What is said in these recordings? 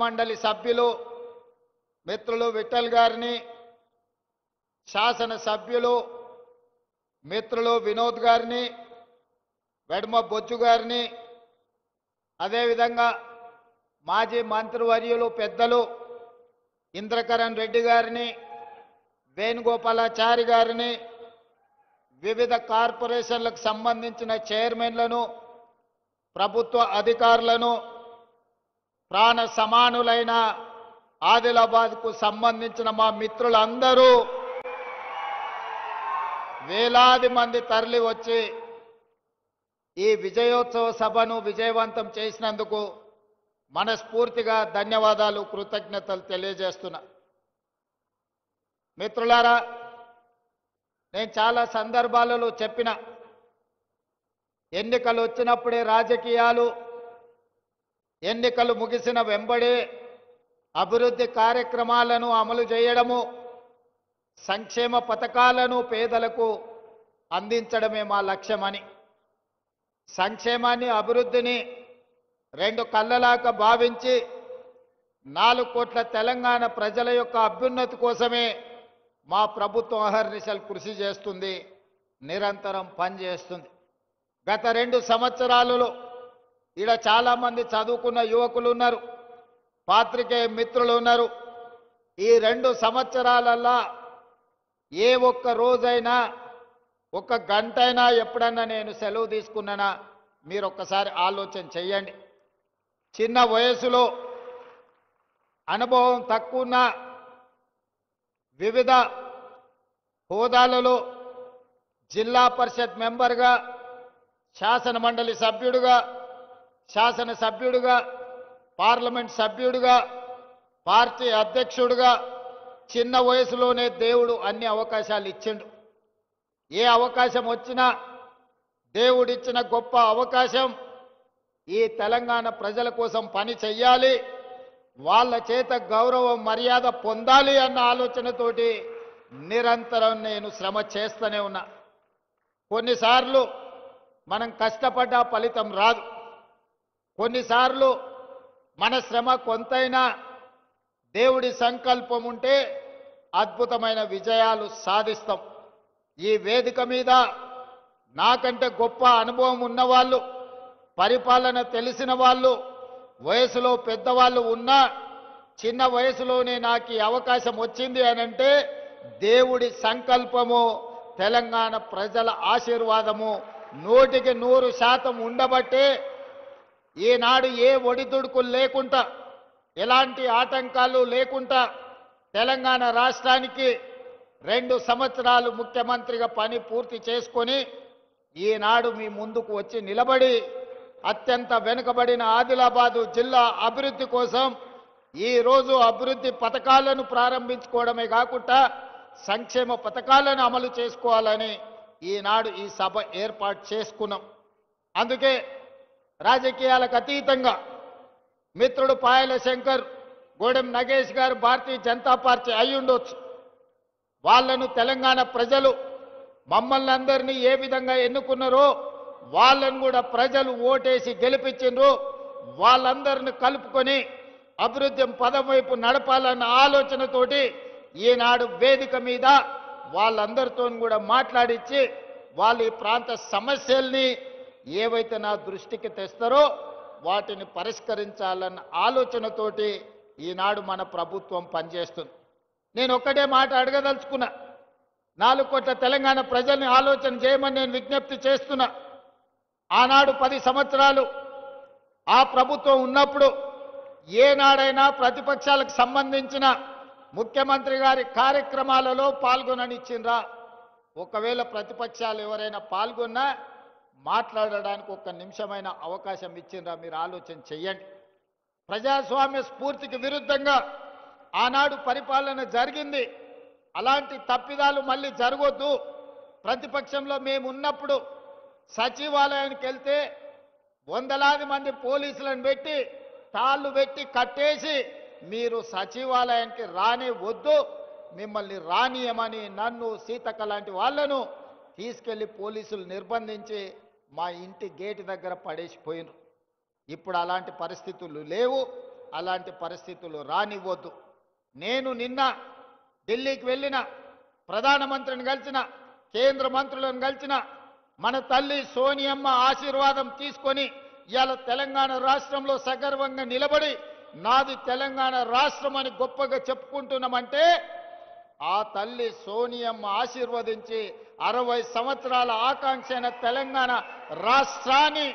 మండలి సభ్యులు మిత్రులు విఠల్ గారిని, శాసన సభ్యులు మిత్రులు వినోద్ గారిని, వెడమ బొజ్జు గారిని, అదేవిధంగా మాజీ మంత్రివర్యులు పెద్దలు ఇంద్రకరణ్ రెడ్డి గారిని, వేణుగోపాలాచారి గారిని, వివిధ కార్పొరేషన్లకు సంబంధించిన చైర్మన్లను, ప్రభుత్వ అధికారులను, ప్రాణ సమానులైన ఆదిలాబాద్కు సంబంధించిన మా మిత్రులందరూ వేలాది మంది తరలి వచ్చి ఈ విజయోత్సవ సభను విజయవంతం చేసినందుకు మనస్ఫూర్తిగా ధన్యవాదాలు, కృతజ్ఞతలు తెలియజేస్తున్నా. మిత్రులారా, నేను చాలా సందర్భాలలో చెప్పిన ఎన్నికలు వచ్చినప్పుడే రాజకీయాలు, ఎన్నికలు ముగిసిన వెంబడే అభివృద్ధి కార్యక్రమాలను అమలు చేయడము, సంక్షేమ పథకాలను పేదలకు అందించడమే మా లక్ష్యమని. సంక్షేమాన్ని, అభివృద్ధిని రెండు కళ్ళలాగా భావించి 4 కోట్ల తెలంగాణ ప్రజల యొక్క అభ్యున్నతి కోసమే మా ప్రభుత్వం అహర్నిశలు కృషి చేస్తుంది, నిరంతరం పనిచేస్తుంది. గత 2 సంవత్సరాలలో ఈడ చాలామంది చదువుకున్న యువకులు ఉన్నారు, పాత్రికేయ మిత్రులు ఉన్నారు. ఈ 2 సంవత్సరాలల్లా ఏ ఒక్క రోజైనా, ఒక్క గంటైనా ఎప్పుడన్నా నేను సెలవు తీసుకున్నానా మీరు ఒక్కసారి ఆలోచన చెయ్యండి. చిన్న వయసులో అనుభవం తక్కువ వివిధ హోదాలలో జిల్లా పరిషత్ మెంబర్గా, శాసన మండలి సభ్యుడిగా, శాసన సభ్యుడిగా, పార్లమెంట్ సభ్యుడిగా, పార్టీ అధ్యక్షుడిగా చిన్న వయసులోనే దేవుడు అన్ని అవకాశాలు ఇచ్చిండు. ఏ అవకాశం వచ్చినా దేవుడిచ్చిన గొప్ప అవకాశం ఈ తెలంగాణ ప్రజల కోసం పని చెయ్యాలి, వాళ్ళ చేత గౌరవం మర్యాద పొందాలి అన్న ఆలోచనతోటి నిరంతరం నేను శ్రమ చేస్తూనే ఉన్నా. కొన్నిసార్లు మనం కష్టపడ్డ ఫలితం రాదు, కొన్నిసార్లు మన శ్రమ కొంతైనా దేవుడి సంకల్పం ఉంటే అద్భుతమైన విజయాలు సాధిస్తాం. ఈ వేదిక మీద నాకంటే గొప్ప అనుభవం ఉన్నవాళ్ళు, పరిపాలన తెలిసిన వాళ్ళు, వయసులో పెద్దవాళ్ళు ఉన్నా చిన్న వయసులోనే నాకు ఈ అవకాశం వచ్చింది అనంటే దేవుడి సంకల్పము, తెలంగాణ ప్రజల ఆశీర్వాదము 100% ఉండబట్టే ఈనాడు ఏ ఒడిదుడుకులు లేకుండా, ఎలాంటి ఆటంకాలు లేకుండా తెలంగాణ రాష్ట్రానికి 2 సంవత్సరాలు ముఖ్యమంత్రిగా పని పూర్తి చేసుకొని ఈనాడు మీ ముందుకు వచ్చి నిలబడి అత్యంత వెనుకబడిన ఆదిలాబాదు జిల్లా అభివృద్ధి కోసం ఈరోజు అభివృద్ధి పథకాలను ప్రారంభించుకోవడమే కాకుండా సంక్షేమ పథకాలను అమలు చేసుకోవాలని ఈనాడు ఈ సభ ఏర్పాటు చేసుకున్నాం. అందుకే రాజకీయాలకు అతీతంగా మిత్రుడు పాయల శంకర్, గోడెం నగేష్ గారు భారతీయ జనతా పార్టీ అయి ఉండొచ్చు. వాళ్ళను తెలంగాణ ప్రజలు మమ్మల్ని అందరినీ ఏ విధంగా ఎన్నుకున్నారో వాళ్ళను కూడా ప్రజలు ఓటేసి గెలిపించిండ్రు. వాళ్ళందరిని కలుపుకొని అభివృద్ధి పదం వైపు నడపాలన్న ఆలోచనతోటి ఈనాడు వేదిక మీద వాళ్ళందరితో కూడా మాట్లాడించి వాళ్ళ ఈ ప్రాంత సమస్యల్ని ఏవైతే నా దృష్టికి తెస్తారో వాటిని పరిష్కరించాలన్న ఆలోచనతోటి ఈనాడు మన ప్రభుత్వం పనిచేస్తుంది. నేను ఒక్కటే మాట అడగదలుచుకున్నా, 4 కోట్ల తెలంగాణ ప్రజల్ని ఆలోచన చేయమని నేను విజ్ఞప్తి చేస్తున్నా. ఆనాడు 10 సంవత్సరాలు ఆ ప్రభుత్వం ఉన్నప్పుడు ఏనాడైనా ప్రతిపక్షాలకు సంబంధించిన ముఖ్యమంత్రి గారి కార్యక్రమాలలో పాల్గొననిచ్చిండ్రా? ఒకవేళ ప్రతిపక్షాలు ఎవరైనా పాల్గొన్నా మాట్లాడడానికి 1 నిమిషమైన అవకాశం ఇచ్చిండ్రా? మీరు ఆలోచన చెయ్యండి. ప్రజాస్వామ్య స్ఫూర్తికి విరుద్ధంగా ఆనాడు పరిపాలన జరిగింది. అలాంటి తప్పిదాలు మళ్ళీ జరగొద్దు. ప్రతిపక్షంలో మేము ఉన్నప్పుడు సచివాలయానికి వెళ్తే వందలాది మంది పోలీసులను పెట్టి తాళ్ళు పెట్టి కట్టేసి మీరు సచివాలయానికి రానే వద్దు, మిమ్మల్ని రానియమని నన్ను, సీతక్క లాంటి వాళ్ళను తీసుకెళ్లి పోలీసులు నిర్బంధించి మా ఇంటి గేటు దగ్గర పడేసిపోయినారు. ఇప్పుడు అలాంటి పరిస్థితులు లేవు. అలాంటి పరిస్థితులు రానివ్వద్దు. నేను నిన్న ఢిల్లీకి వెళ్ళిన, ప్రధానమంత్రిని కలిసిన, కేంద్ర మంత్రులను కలిసిన, మన తల్లి సోనియమ్మ ఆశీర్వాదం తీసుకొని ఇవాళ తెలంగాణ రాష్ట్రంలో సగర్వంగా నిలబడి నాది తెలంగాణ రాష్ట్రం అని గొప్పగా చెప్పుకుంటున్నామంటే ఆ తల్లి సోనియమ్మ ఆశీర్వదించి 60 సంవత్సరాల ఆకాంక్ష అయిన తెలంగాణ రాష్ట్రాన్ని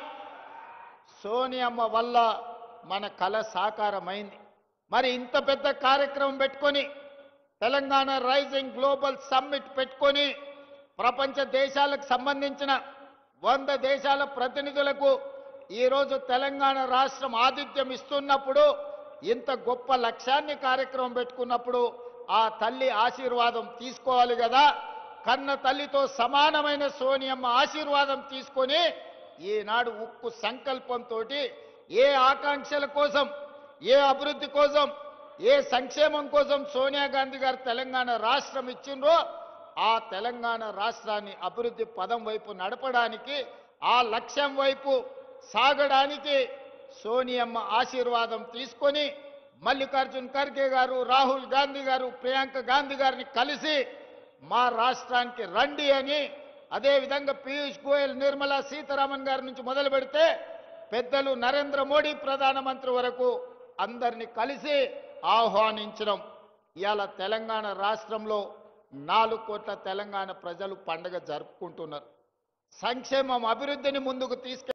సోనియమ్మ వల్ల మన కల సాకారమైంది. మరి ఇంత పెద్ద కార్యక్రమం పెట్టుకొని తెలంగాణ రైజింగ్ గ్లోబల్ సమ్మిట్ పెట్టుకొని ప్రపంచ దేశాలకు సంబంధించిన 100 దేశాల ప్రతినిధులకు ఈరోజు తెలంగాణ రాష్ట్రం ఆతిథ్యం ఇస్తున్నప్పుడు, ఇంత గొప్ప లక్ష్యాన్ని కార్యక్రమం పెట్టుకున్నప్పుడు ఆ తల్లి ఆశీర్వాదం తీసుకోవాలి కదా. కన్న తల్లితో సమానమైన సోనియమ్మ ఆశీర్వాదం తీసుకొని ఈనాడు ఉక్కు సంకల్పంతో ఏ ఆకాంక్షల కోసం, ఏ అభివృద్ధి కోసం, ఏ సంక్షేమం కోసం సోనియా గాంధీ గారు తెలంగాణ రాష్ట్రం ఇచ్చిండ్రో ఆ తెలంగాణ రాష్ట్రాన్ని అభివృద్ధి పదం వైపు నడపడానికి, ఆ లక్ష్యం వైపు సాగడానికి సోనియమ్మ ఆశీర్వాదం తీసుకొని మల్లికార్జున్ ఖర్గే గారు, రాహుల్ గాంధీ గారు, ప్రియాంక గాంధీ గారిని కలిసి మా రాష్ట్రానికి రండి అని, అదేవిధంగా పీయూష్ గోయల్, నిర్మలా సీతారామన్ గారి నుంచి మొదలు పెడితే పెద్దలు నరేంద్ర మోడీ ప్రధానమంత్రి వరకు అందరినీ కలిసి ఆహ్వానించడం. ఇవాళ తెలంగాణ రాష్ట్రంలో 4 కోట్ల తెలంగాణ ప్రజలు పండుగ జరుపుకుంటున్నారు. సంక్షేమం, అభివృద్ధిని ముందుకు తీసుకె